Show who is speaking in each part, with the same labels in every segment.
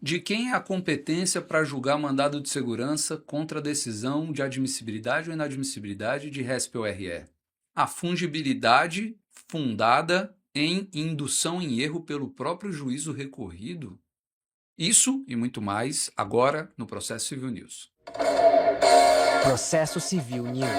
Speaker 1: De quem é a competência para julgar mandado de segurança contra a decisão de admissibilidade ou inadmissibilidade de RESP ou RE? A fungibilidade fundada em indução em erro pelo próprio juízo recorrido? Isso e muito mais agora no Processo Civil News.
Speaker 2: Processo Civil News.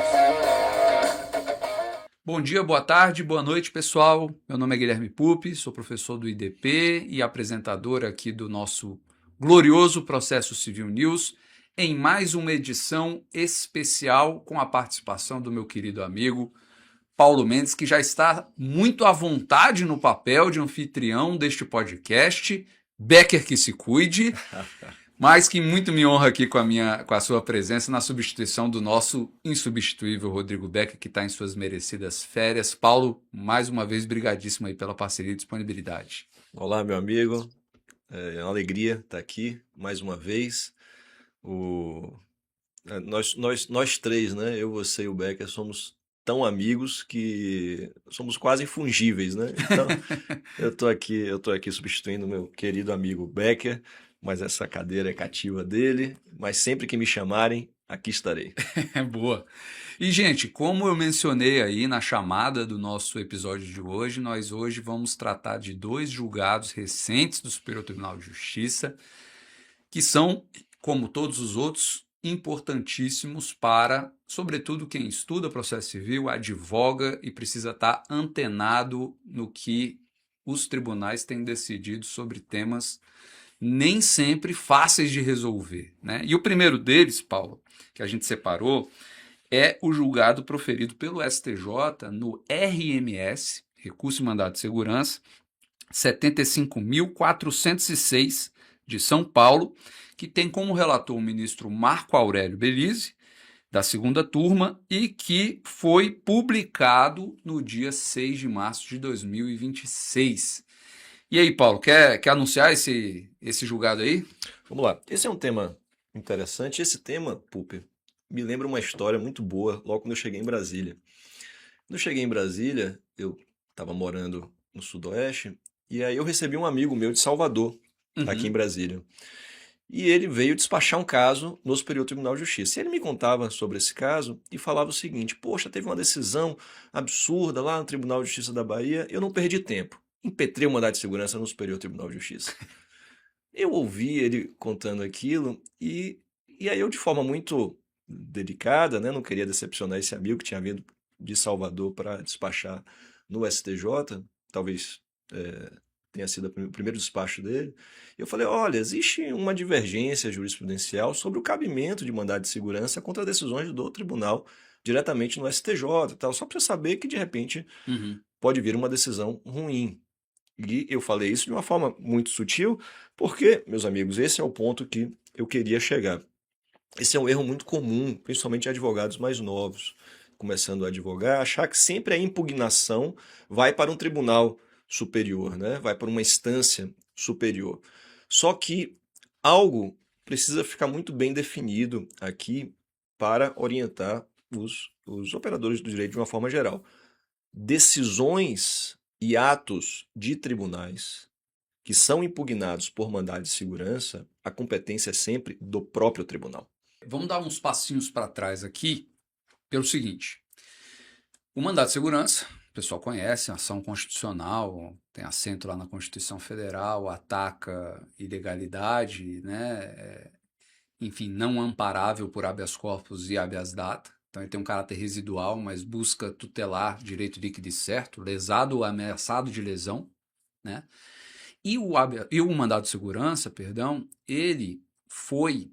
Speaker 1: Bom dia, boa tarde, boa noite, pessoal. Meu nome é Guilherme Pupi, sou professor do IDP e apresentador aqui do nosso glorioso Processo Civil News, em mais uma edição especial com a participação do meu querido amigo Paulo Mendes, que já está muito à vontade no papel de anfitrião deste podcast. Becker que se cuide, mas que muito me honra aqui com a sua presença na substituição do nosso insubstituível Rodrigo Becker, que está em suas merecidas férias. Paulo, mais uma vez, brigadíssimo aí pela parceria e disponibilidade.
Speaker 3: Olá, meu amigo. É uma alegria estar aqui mais uma vez. Nós três, né? Eu, você e o Becker, somos tão amigos que somos quase infungíveis, né? Então, eu tô aqui substituindo meu querido amigo Becker, mas essa cadeira é cativa dele. Mas sempre que me chamarem, aqui estarei.
Speaker 1: É boa. E, gente, como eu mencionei aí na chamada do nosso episódio de hoje, nós hoje vamos tratar de dois julgados recentes do Superior Tribunal de Justiça, que são, como todos os outros, importantíssimos para, sobretudo, quem estuda processo civil, advoga e precisa estar antenado no que os tribunais têm decidido sobre temas nem sempre fáceis de resolver, né? E o primeiro deles, Paulo, que a gente separou, é o julgado proferido pelo STJ no RMS, Recurso e Mandado de Segurança, 75.406 de São Paulo, que tem como relator o ministro Marco Aurélio Belize, da segunda turma, e que foi publicado no dia 6 de março de 2026. E aí, Paulo, quer anunciar esse julgado aí?
Speaker 3: Vamos lá. Esse é um tema interessante. Esse tema, Pupi, me lembra uma história muito boa logo quando eu cheguei em Brasília. Quando eu cheguei em Brasília, eu estava morando no Sudoeste, e aí eu recebi um amigo meu de Salvador, aqui em Brasília. E ele veio despachar um caso no Superior Tribunal de Justiça. E ele me contava sobre esse caso e falava o seguinte: poxa, teve uma decisão absurda lá no Tribunal de Justiça da Bahia, eu não perdi tempo. Impetrei o mandado de segurança no Superior Tribunal de Justiça. Eu ouvi ele contando aquilo e aí eu, de forma muito delicada, né, não queria decepcionar esse amigo que tinha vindo de Salvador para despachar no STJ, talvez tenha sido o primeiro despacho dele. Eu falei: olha, existe uma divergência jurisprudencial sobre o cabimento de mandado de segurança contra decisões do tribunal diretamente no STJ, tal, só para saber que de repente pode vir uma decisão ruim. E eu falei isso de uma forma muito sutil, porque, meus amigos, esse é o ponto que eu queria chegar. Esse é um erro muito comum, principalmente em advogados mais novos, começando a advogar, achar que sempre a impugnação vai para um tribunal superior, né? Vai para uma instância superior. Só que algo precisa ficar muito bem definido aqui para orientar os operadores do direito de uma forma geral. Decisões e atos de tribunais que são impugnados por mandado de segurança, a competência é sempre do próprio tribunal.
Speaker 1: Vamos dar uns passinhos para trás aqui, pelo seguinte: o mandado de segurança, o pessoal conhece, ação constitucional, tem assento lá na Constituição Federal, ataca ilegalidade, né? Enfim, não amparável por habeas corpus e habeas data. Então ele tem um caráter residual, mas busca tutelar direito líquido e certo, lesado ou ameaçado de lesão, né? E o mandado de segurança, perdão, ele foi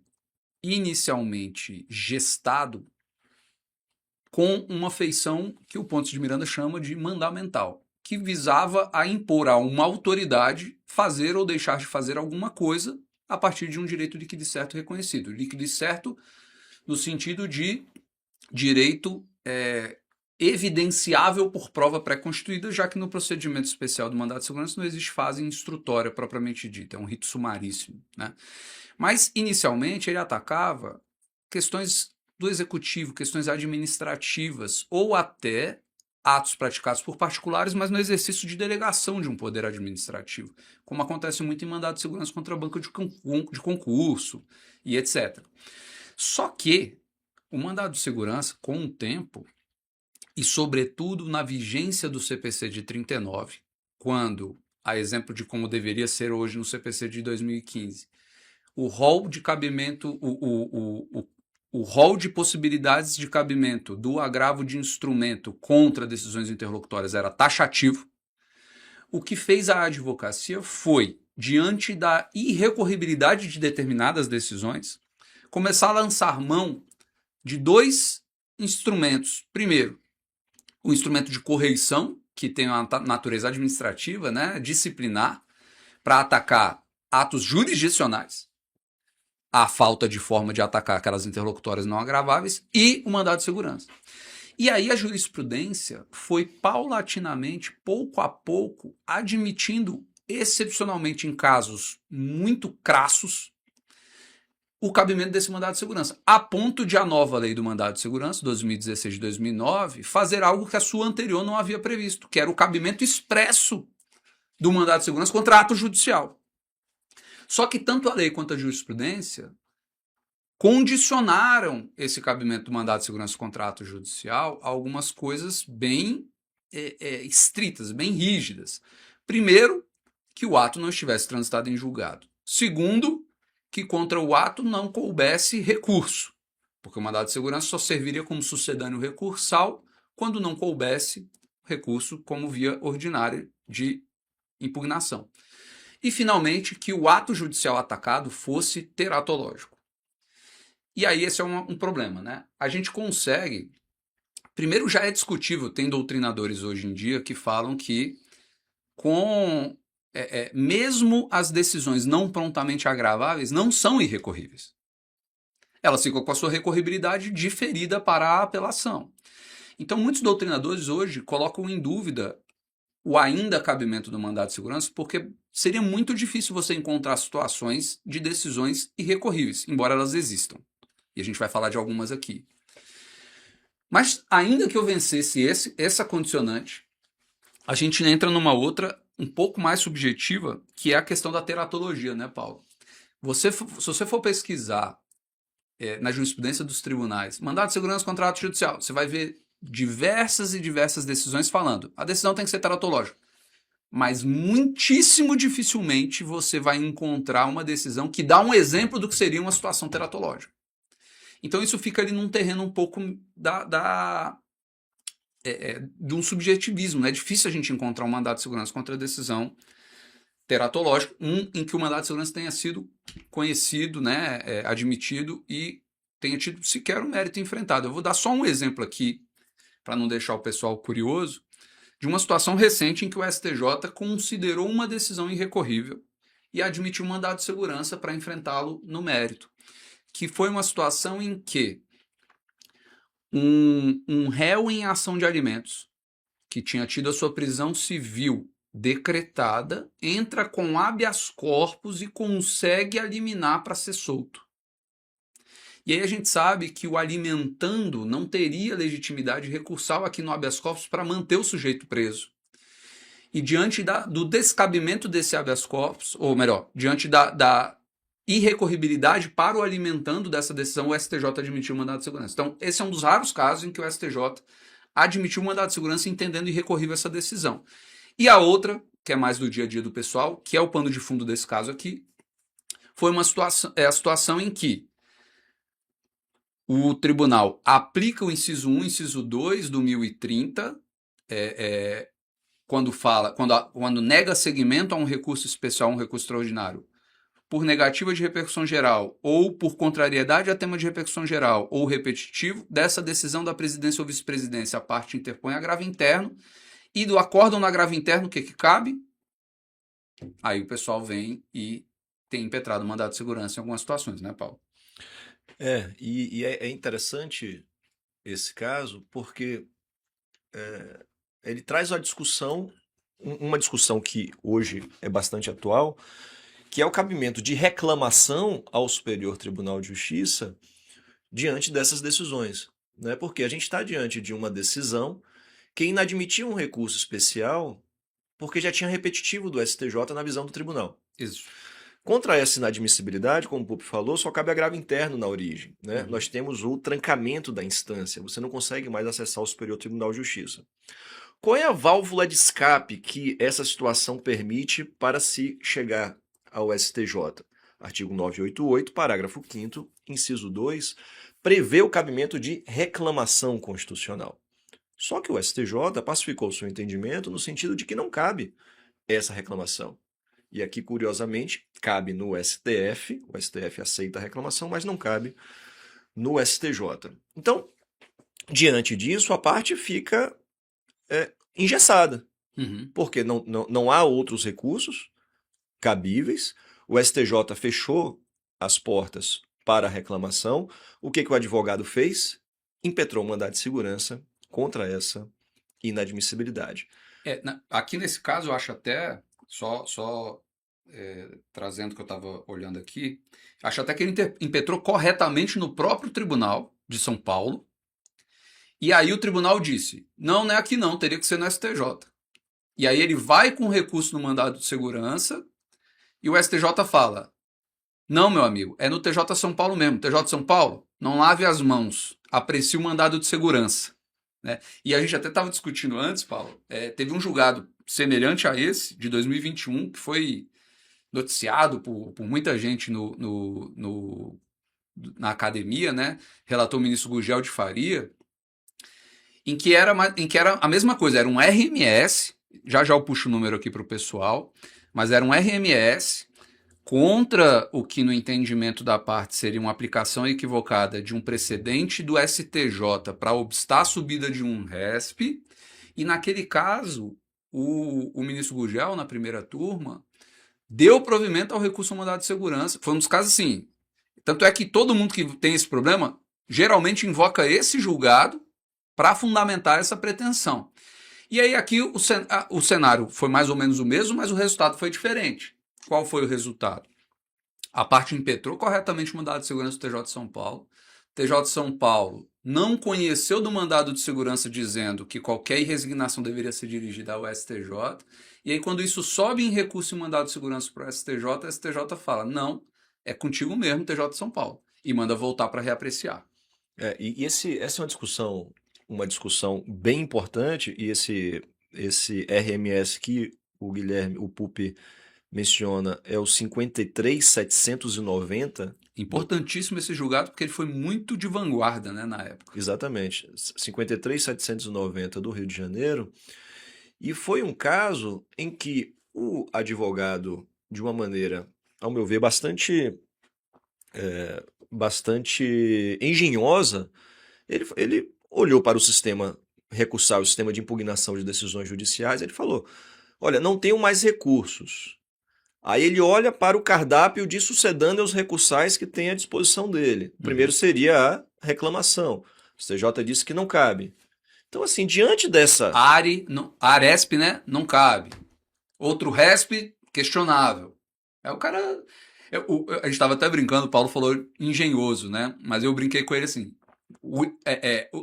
Speaker 1: inicialmente gestado com uma feição que o Pontes de Miranda chama de mandamental, que visava a impor a uma autoridade fazer ou deixar de fazer alguma coisa a partir de um direito líquido e certo reconhecido. Líquido e certo no sentido de direito evidenciável por prova pré-constituída, já que no procedimento especial do mandado de segurança não existe fase instrutória propriamente dita, é um rito sumaríssimo, né? Mas, inicialmente, ele atacava questões do executivo, questões administrativas, ou até atos praticados por particulares, mas no exercício de delegação de um poder administrativo, como acontece muito em mandado de segurança contra banco de concurso e etc. Só que o mandado de segurança, com o tempo, e sobretudo na vigência do CPC de 39, quando, a exemplo de como deveria ser hoje no CPC de 2015, o rol de cabimento, o rol de possibilidades de cabimento do agravo de instrumento contra decisões interlocutórias era taxativo. O que fez a advocacia foi, diante da irrecorribilidade de determinadas decisões, começar a lançar mão de dois instrumentos. Primeiro, o instrumento de correição, que tem uma natureza administrativa, né, disciplinar, para atacar atos jurisdicionais, a falta de forma de atacar aquelas interlocutórias não agraváveis, e o mandado de segurança. E aí a jurisprudência foi paulatinamente, pouco a pouco, admitindo, excepcionalmente em casos muito crassos, o cabimento desse mandado de segurança, a ponto de a nova lei do mandado de segurança, 2016 de 2009, fazer algo que a sua anterior não havia previsto, que era o cabimento expresso do mandado de segurança contra ato judicial. Só que tanto a lei quanto a jurisprudência condicionaram esse cabimento do mandado de segurança contra ato judicial a algumas coisas bem estritas, bem rígidas. Primeiro, que o ato não estivesse transitado em julgado. Segundo, que contra o ato não coubesse recurso, porque o mandado de segurança só serviria como sucedâneo recursal quando não coubesse recurso como via ordinária de impugnação. E, finalmente, que o ato judicial atacado fosse teratológico. E aí esse é um problema, né? A gente consegue... Primeiro, já é discutível, tem doutrinadores hoje em dia que falam que mesmo as decisões não prontamente agraváveis não são irrecorríveis. Elas ficam com a sua recorribilidade diferida para a apelação. Então, muitos doutrinadores hoje colocam em dúvida o ainda cabimento do mandado de segurança, porque seria muito difícil você encontrar situações de decisões irrecorríveis, embora elas existam. E a gente vai falar de algumas aqui. Mas, ainda que eu vencesse essa condicionante, a gente entra numa outra um pouco mais subjetiva, que é a questão da teratologia, né, Paulo? Se você for pesquisar na jurisprudência dos tribunais, mandado de segurança contra ato judicial, você vai ver diversas e diversas decisões falando, a decisão tem que ser teratológica. Mas muitíssimo dificilmente você vai encontrar uma decisão que dá um exemplo do que seria uma situação teratológica. Então isso fica ali num terreno um pouco de um subjetivismo, né? É difícil a gente encontrar um mandado de segurança contra a decisão teratológica, em que o mandado de segurança tenha sido conhecido, né, admitido e tenha tido sequer um mérito enfrentado. Eu vou dar só um exemplo aqui, para não deixar o pessoal curioso, de uma situação recente em que o STJ considerou uma decisão irrecorrível e admitiu um mandado de segurança para enfrentá-lo no mérito, que foi uma situação em que um réu em ação de alimentos, que tinha tido a sua prisão civil decretada, entra com habeas corpus e consegue liminar para ser solto. E aí a gente sabe que o alimentando não teria legitimidade recursal aqui no habeas corpus para manter o sujeito preso. E diante do descabimento desse habeas corpus, ou melhor, diante da irrecorribilidade para o alimentando dessa decisão, o STJ admitiu o mandado de segurança. Então, esse é um dos raros casos em que o STJ admitiu o mandado de segurança entendendo irrecorrível essa decisão. E a outra, que é mais do dia a dia do pessoal, que é o pano de fundo desse caso aqui, foi a situação em que o tribunal aplica o inciso 1 e inciso 2 do 1030, quando nega seguimento a um recurso especial, um recurso extraordinário, por negativa de repercussão geral ou por contrariedade a tema de repercussão geral ou repetitivo, dessa decisão da presidência ou vice-presidência, a parte interpõe agravo interno, e do acórdão no agravo interno, o que cabe? Aí o pessoal vem e tem impetrado o mandado de segurança em algumas situações, né, Paulo?
Speaker 3: E é interessante esse caso porque ele traz uma discussão que hoje é bastante atual, que é o cabimento de reclamação ao Superior Tribunal de Justiça diante dessas decisões, né? Porque a gente está diante de uma decisão que inadmitia um recurso especial porque já tinha repetitivo do STJ na visão do tribunal.
Speaker 1: Isso.
Speaker 3: Contra essa inadmissibilidade, como o Pupi falou, só cabe agravo interno na origem, né?
Speaker 1: Uhum.
Speaker 3: Nós temos o trancamento da instância, você não consegue mais acessar o Superior Tribunal de Justiça. Qual é a válvula de escape que essa situação permite para se chegar ao STJ? Artigo 988, parágrafo 5º, inciso 2, prevê o cabimento de reclamação constitucional. Só que o STJ pacificou seu entendimento no sentido de que não cabe essa reclamação. E aqui, curiosamente, cabe no STF, o STF aceita a reclamação, mas não cabe no STJ. Então, diante disso, a parte fica engessada,
Speaker 1: Uhum.
Speaker 3: porque não há outros recursos cabíveis, o STJ fechou as portas para a reclamação. O que o advogado fez? Impetrou o mandado de segurança contra essa inadmissibilidade.
Speaker 1: Aqui nesse caso, eu acho até, trazendo o que eu estava olhando aqui, acho até que ele impetrou corretamente no próprio Tribunal de São Paulo, e aí o tribunal disse, não é aqui não, teria que ser no STJ. E aí ele vai com recurso no mandado de segurança, e o STJ fala, não, meu amigo, é no TJ São Paulo mesmo, TJ São Paulo, não lave as mãos, aprecie o mandado de segurança. Né? E a gente até estava discutindo antes, Paulo, teve um julgado semelhante a esse, de 2021, que foi noticiado por muita gente na academia, né? Relatou o ministro Gugel de Faria, em que era a mesma coisa, era um RMS, já eu puxo o número aqui para o pessoal, mas era um RMS contra o que no entendimento da parte seria uma aplicação equivocada de um precedente do STJ para obstar a subida de um RESP, e naquele caso o ministro Gugel, na primeira turma, deu provimento ao recurso ao mandado de segurança. Foi um dos casos assim. Tanto é que todo mundo que tem esse problema geralmente invoca esse julgado para fundamentar essa pretensão. E aí aqui o cenário foi mais ou menos o mesmo, mas o resultado foi diferente. Qual foi o resultado? A parte impetrou corretamente o mandado de segurança do TJ de São Paulo. O TJ de São Paulo não conheceu do mandado de segurança dizendo que qualquer resignação deveria ser dirigida ao STJ. E aí, quando isso sobe em recurso e mandado de segurança para o STJ fala, não, é contigo mesmo, TJ de São Paulo. E manda voltar para reapreciar.
Speaker 3: Essa é uma discussão bem importante, e esse RMS que o Pupi menciona é o 53.790.
Speaker 1: Importantíssimo esse julgado, porque ele foi muito de vanguarda, né, na época.
Speaker 3: Exatamente. 53.790 do Rio de Janeiro. E foi um caso em que o advogado, de uma maneira, ao meu ver, bastante engenhosa, ele olhou para o sistema recursal, o sistema de impugnação de decisões judiciais, ele falou, olha, não tenho mais recursos. Aí ele olha para o cardápio de sucedâneos recursais que tem à disposição dele. O primeiro seria a reclamação. O CJ disse que não cabe. Então, assim, diante dessa...
Speaker 1: Aresp, né? Não cabe. Outro RESP, questionável. O cara... a gente estava até brincando, o Paulo falou engenhoso, né? Mas eu brinquei com ele assim.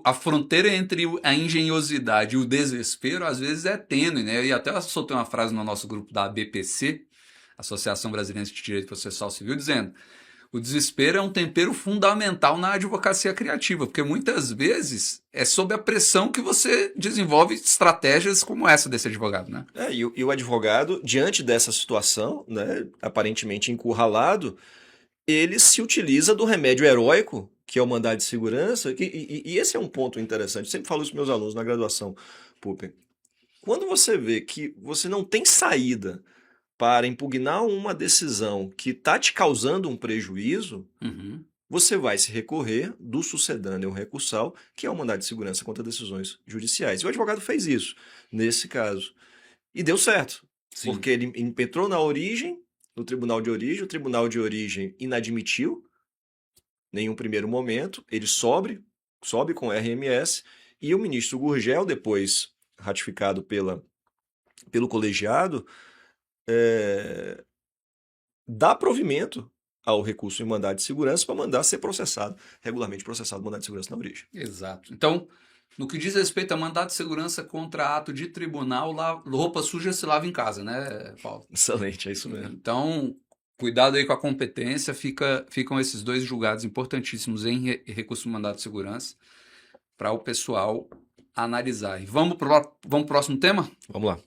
Speaker 1: A fronteira entre a engenhosidade e o desespero, às vezes, é tênue, né? E até soltei uma frase no nosso grupo da ABPC, Associação Brasileira de Direito Processual Civil, dizendo: o desespero é um tempero fundamental na advocacia criativa, porque muitas vezes é sob a pressão que você desenvolve estratégias como essa desse advogado, né?
Speaker 3: E o advogado, diante dessa situação, né, aparentemente encurralado, ele se utiliza do remédio heróico, que é o mandado de segurança, e esse é um ponto interessante. Eu sempre falo isso para meus alunos na graduação, Pupi. Quando você vê que você não tem saída para impugnar uma decisão que está te causando um prejuízo, você vai se recorrer do sucedâneo recursal, que é o mandado de segurança contra decisões judiciais. E o advogado fez isso, nesse caso. E deu certo,
Speaker 1: Sim.
Speaker 3: Porque ele impetrou na origem, no tribunal de origem, o tribunal de origem inadmitiu, nenhum primeiro momento, ele sobe com RMS, e o ministro Gurgel, depois ratificado pelo colegiado, dá provimento ao recurso em mandado de segurança para mandar ser processado, regularmente processado o mandado de segurança na origem.
Speaker 1: Exato. Então, No que diz respeito a mandado de segurança contra ato de tribunal, roupa suja se lava em casa, né, Paulo?
Speaker 3: Excelente, é isso mesmo.
Speaker 1: Então, cuidado aí com a competência, ficam esses dois julgados importantíssimos em recurso de mandado de segurança para o pessoal analisar. E vamos pro próximo tema?
Speaker 3: Vamos lá.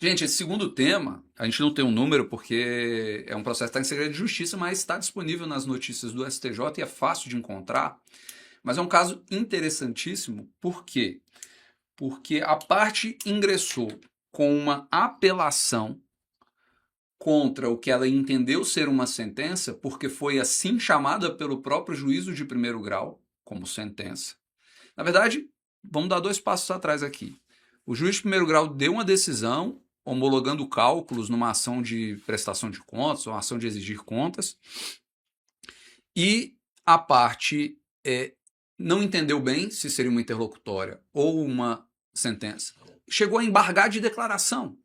Speaker 1: Gente, esse segundo tema, a gente não tem um número porque é um processo que está em segredo de justiça, mas está disponível nas notícias do STJ e é fácil de encontrar. Mas é um caso interessantíssimo, por quê? Porque a parte ingressou com uma apelação contra o que ela entendeu ser uma sentença, porque foi assim chamada pelo próprio juízo de primeiro grau como sentença. Na verdade, vamos dar 2 passos atrás aqui. O juiz de primeiro grau deu uma decisão homologando cálculos numa ação de prestação de contas, uma ação de exigir contas, e a parte não entendeu bem se seria uma interlocutória ou uma sentença. Chegou a embargar de declaração,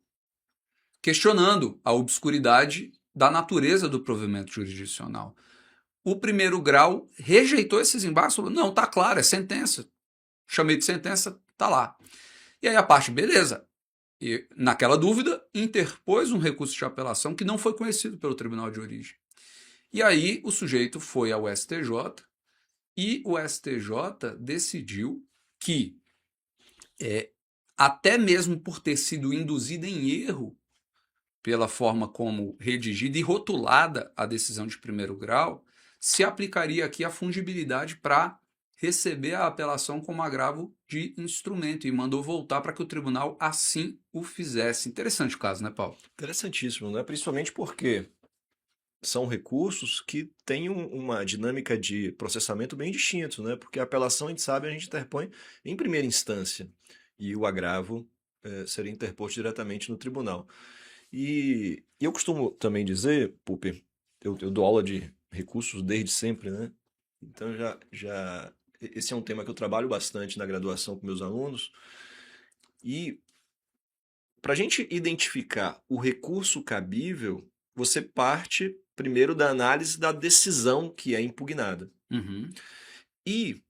Speaker 1: questionando a obscuridade da natureza do provimento jurisdicional. O primeiro grau rejeitou esses embargos, falou, não, tá claro, é sentença. Chamei de sentença, tá lá. E aí a parte, beleza. E, naquela dúvida, interpôs um recurso de apelação que não foi conhecido pelo tribunal de origem. E aí o sujeito foi ao STJ e o STJ decidiu que, até mesmo por ter sido induzido em erro pela forma como redigida e rotulada a decisão de primeiro grau, se aplicaria aqui a fungibilidade para receber a apelação como agravo de instrumento e mandou voltar para que o tribunal assim o fizesse. Interessante o caso, né, Paulo?
Speaker 3: Interessantíssimo, né? Principalmente porque são recursos que têm uma dinâmica de processamento bem distinto, né? Porque a apelação, a gente sabe, a gente interpõe em primeira instância e o agravo seria interposto diretamente no tribunal. E eu costumo também dizer, Pupi, eu dou aula de recursos desde sempre, né? Então esse é um tema que eu trabalho bastante na graduação com meus alunos. E para a gente identificar o recurso cabível, você parte primeiro da análise da decisão que é impugnada.
Speaker 1: Uhum.
Speaker 3: E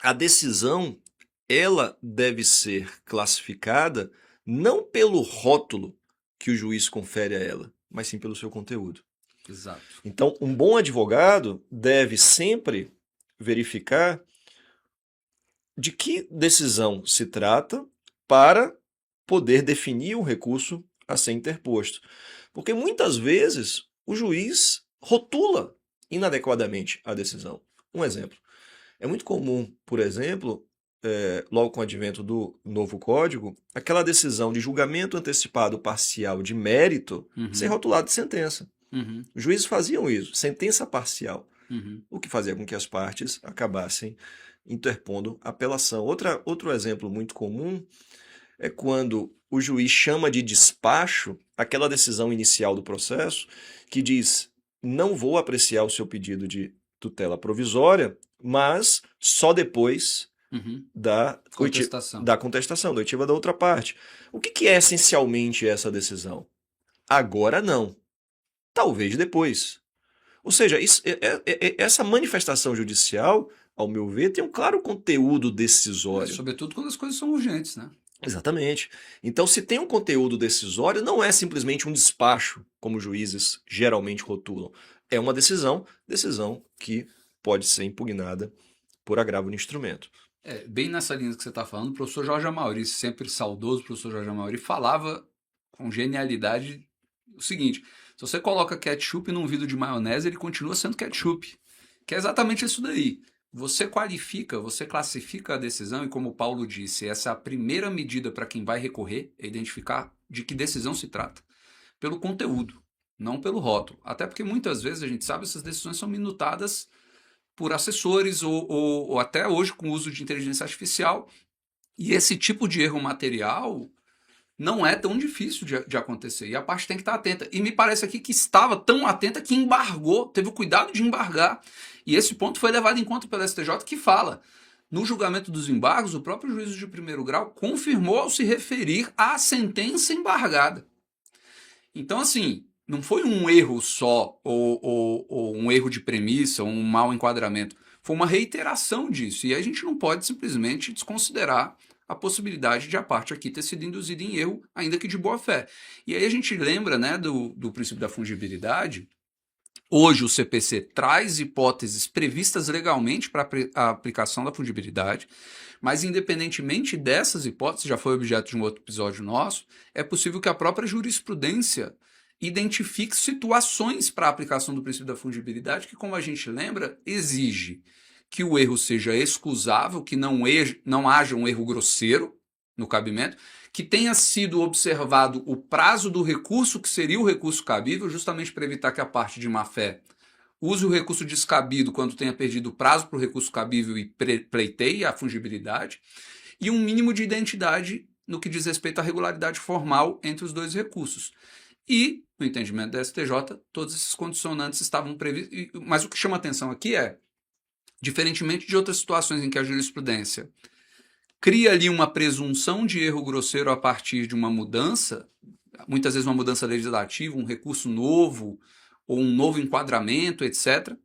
Speaker 3: a decisão, ela deve ser classificada não pelo rótulo que o juiz confere a ela, mas sim pelo seu conteúdo.
Speaker 1: Exato.
Speaker 3: Então, um bom advogado deve sempre verificar de que decisão se trata para poder definir o recurso a ser interposto. Porque muitas vezes o juiz rotula inadequadamente a decisão. Um exemplo. É muito comum, por exemplo, logo com o advento do novo código, aquela decisão de julgamento antecipado parcial de mérito ser rotulada de sentença. Os juízes faziam isso, sentença parcial, o que fazia com que as partes acabassem interpondo apelação. Outro exemplo muito comum é quando o juiz chama de despacho aquela decisão inicial do processo que diz: não vou apreciar o seu pedido de tutela provisória, mas só depois da contestação, da oitiva da outra parte. O que é essencialmente essa decisão? Agora não. Talvez depois. Ou seja, essa manifestação judicial, ao meu ver, tem um claro conteúdo decisório.
Speaker 1: Sobretudo quando as coisas são urgentes, né?
Speaker 3: Exatamente. Então, se tem um conteúdo decisório, não é simplesmente um despacho, como juízes geralmente rotulam. É uma decisão que pode ser impugnada por agravo de instrumento.
Speaker 1: Bem nessa linha que você está falando, o professor Jorge Amauri, sempre saudoso professor Jorge Amauri, falava com genialidade o seguinte: se você coloca ketchup num vidro de maionese, ele continua sendo ketchup. Que é exatamente isso daí. Você qualifica, você classifica a decisão e, como o Paulo disse, essa é a primeira medida para quem vai recorrer, é identificar de que decisão se trata. Pelo conteúdo, não pelo rótulo. Até porque muitas vezes a gente sabe que essas decisões são minutadas por assessores ou até hoje com o uso de inteligência artificial. E esse tipo de erro material não é tão difícil de acontecer. E a parte tem que estar atenta. E me parece aqui que estava tão atenta que embargou, teve o cuidado de embargar. E esse ponto foi levado em conta pelo STJ, que fala: no julgamento dos embargos, o próprio juízo de primeiro grau confirmou ao se referir à sentença embargada. Então, assim, não foi um erro só, ou um erro de premissa, ou um mau enquadramento. foi uma reiteração disso. E a gente não pode simplesmente desconsiderar a possibilidade de a parte aqui ter sido induzida em erro, ainda que de boa fé. E aí a gente lembra, né, do princípio da fungibilidade. Hoje o CPC traz hipóteses previstas legalmente para a aplicação da fungibilidade, mas independentemente dessas hipóteses, já foi objeto de um outro episódio nosso, é possível que a própria jurisprudência identifique situações para a aplicação do princípio da fungibilidade que, como a gente lembra, exige que o erro seja excusável, que não haja um erro grosseiro no cabimento, que tenha sido observado o prazo do recurso, que seria o recurso cabível, justamente para evitar que a parte de má-fé use o recurso descabido quando tenha perdido o prazo para o recurso cabível e pleiteie a fungibilidade, e um mínimo de identidade no que diz respeito à regularidade formal entre os dois recursos. E, no entendimento da STJ, todos esses condicionantes estavam previstos, mas o que chama atenção aqui é, diferentemente de outras situações em que a jurisprudência cria ali uma presunção de erro grosseiro a partir de uma mudança, muitas vezes uma mudança legislativa, um recurso novo, ou um novo enquadramento, etc.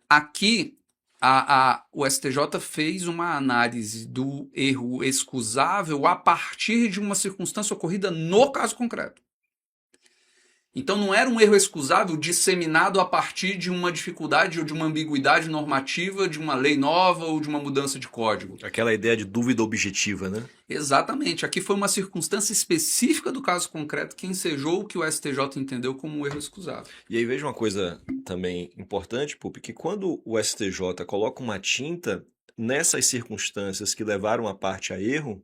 Speaker 1: Aqui, o STJ fez uma análise do erro excusável a partir de uma circunstância ocorrida no caso concreto. Então não era um erro excusável disseminado a partir de uma dificuldade ou de uma ambiguidade normativa, de uma lei nova ou de uma mudança de código.
Speaker 3: Aquela ideia de dúvida objetiva, né?
Speaker 1: Exatamente. Aqui foi uma circunstância específica do caso concreto que ensejou o que o STJ entendeu como um erro excusável.
Speaker 3: E aí veja uma coisa também importante, Pupi, que quando o STJ coloca uma tinta nessas circunstâncias que levaram a parte a erro,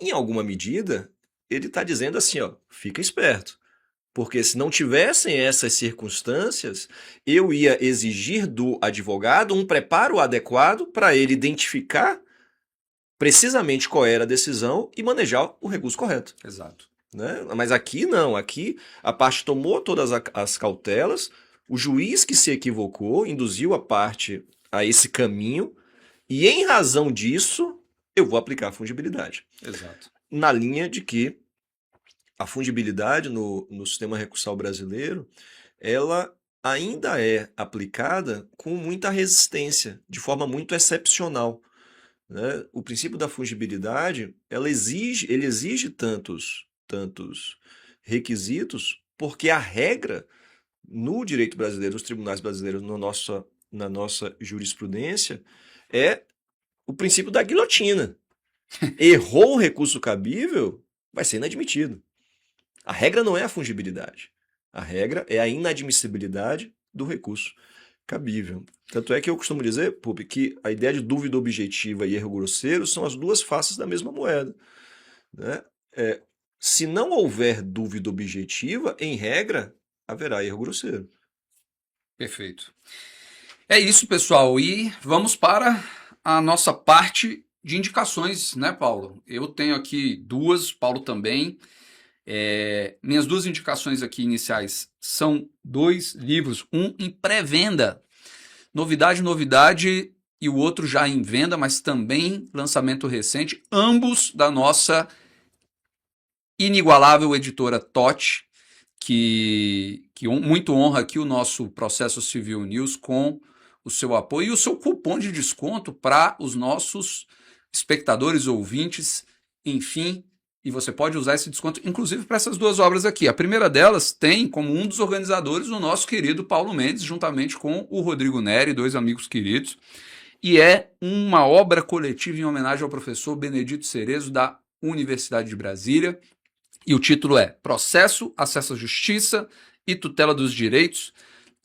Speaker 3: em alguma medida, ele está dizendo assim, ó, fica esperto. Porque se não tivessem essas circunstâncias, eu ia exigir do advogado um preparo adequado para ele identificar precisamente qual era a decisão e manejar o recurso correto.
Speaker 1: Exato.
Speaker 3: Né? Mas aqui não, aqui a parte tomou todas as cautelas, o juiz que se equivocou induziu a parte a esse caminho e em razão disso eu vou aplicar a fungibilidade.
Speaker 1: Exato.
Speaker 3: Na linha de que a fungibilidade no sistema recursal brasileiro, ela ainda é aplicada com muita resistência, de forma muito excepcional. Né? O princípio da fungibilidade, ele exige tantos requisitos, porque a regra no direito brasileiro, nos tribunais brasileiros, na nossa jurisprudência, é o princípio da guilhotina. Errou o recurso cabível, vai ser inadmitido. A regra não é a fungibilidade. A regra é a inadmissibilidade do recurso cabível. Tanto é que eu costumo dizer, Pupi, que a ideia de dúvida objetiva e erro grosseiro são as duas faces da mesma moeda. Né? Se não houver dúvida objetiva, em regra, haverá erro grosseiro.
Speaker 1: Perfeito. É isso, pessoal. E vamos para a nossa parte de indicações, né, Paulo? Eu tenho aqui duas, Paulo também. Minhas duas indicações aqui iniciais são dois livros, um em pré-venda, novidade, e o outro já em venda, mas também lançamento recente, ambos da nossa inigualável editora TOT, que muito honra aqui o nosso Processo Civil News com o seu apoio e o seu cupom de desconto para os nossos espectadores, ouvintes, enfim. E você pode usar esse desconto, inclusive, para essas duas obras aqui. A primeira delas tem como um dos organizadores o nosso querido Paulo Mendes, juntamente com o Rodrigo Neri, dois amigos queridos. E é uma obra coletiva em homenagem ao professor Benedito Cerezo, da Universidade de Brasília. E o título é Processo, Acesso à Justiça e Tutela dos Direitos.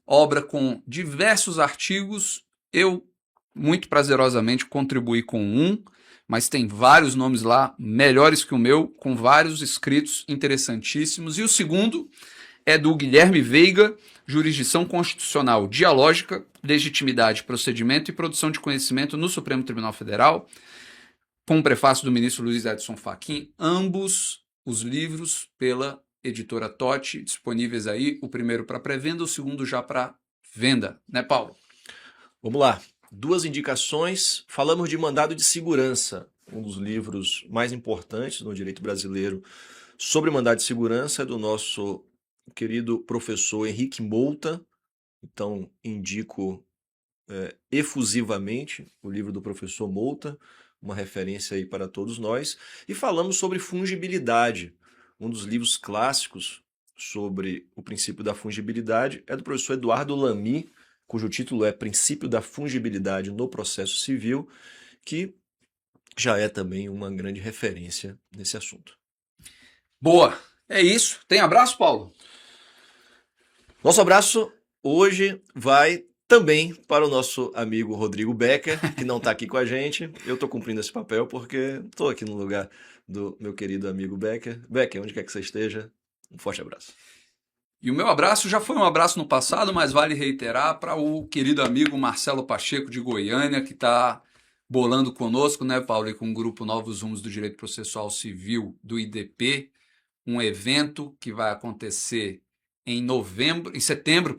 Speaker 1: Obra com diversos artigos. Eu, muito prazerosamente, contribuí com um, mas tem vários nomes lá, melhores que o meu, com vários escritos interessantíssimos. E o segundo é do Guilherme Veiga, Jurisdição Constitucional Dialógica, Legitimidade, Procedimento e Produção de Conhecimento no Supremo Tribunal Federal, com o prefácio do ministro Luiz Edson Fachin, ambos os livros pela editora TOT, disponíveis aí, o primeiro para pré-venda, o segundo já para venda, né, Paulo?
Speaker 3: Vamos lá. Duas indicações. Falamos de Mandado de Segurança, um dos livros mais importantes no direito brasileiro sobre mandado de segurança, é do nosso querido professor Henrique Mouta. Então, indico efusivamente o livro do professor Moulton, uma referência aí para todos nós, e falamos sobre fungibilidade. Um dos livros clássicos sobre o princípio da fungibilidade é do professor Eduardo Lamy, cujo título é Princípio da Fungibilidade no Processo Civil, que já é também uma grande referência nesse assunto.
Speaker 1: Boa, é isso. Tem abraço, Paulo?
Speaker 3: Nosso abraço hoje vai também para o nosso amigo Rodrigo Becker, que não está aqui com a gente. Eu estou cumprindo esse papel porque estou aqui no lugar do meu querido amigo Becker. Becker, onde quer que você esteja, um forte abraço.
Speaker 1: E o meu abraço já foi um abraço no passado, mas vale reiterar para o querido amigo Marcelo Pacheco de Goiânia, que está bolando conosco, né, Paulo, e com o grupo Novos Rumos do Direito Processual Civil do IDP, um evento que vai acontecer em setembro,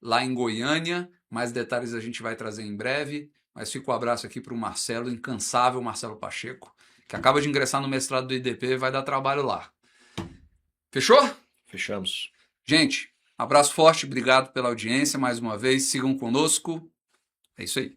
Speaker 1: lá em Goiânia. Mais detalhes a gente vai trazer em breve, mas fica o abraço aqui para o Marcelo, incansável Marcelo Pacheco, que acaba de ingressar no mestrado do IDP e vai dar trabalho lá. Fechou?
Speaker 3: Fechamos.
Speaker 1: Gente, abraço forte, obrigado pela audiência mais uma vez, sigam conosco, é isso aí.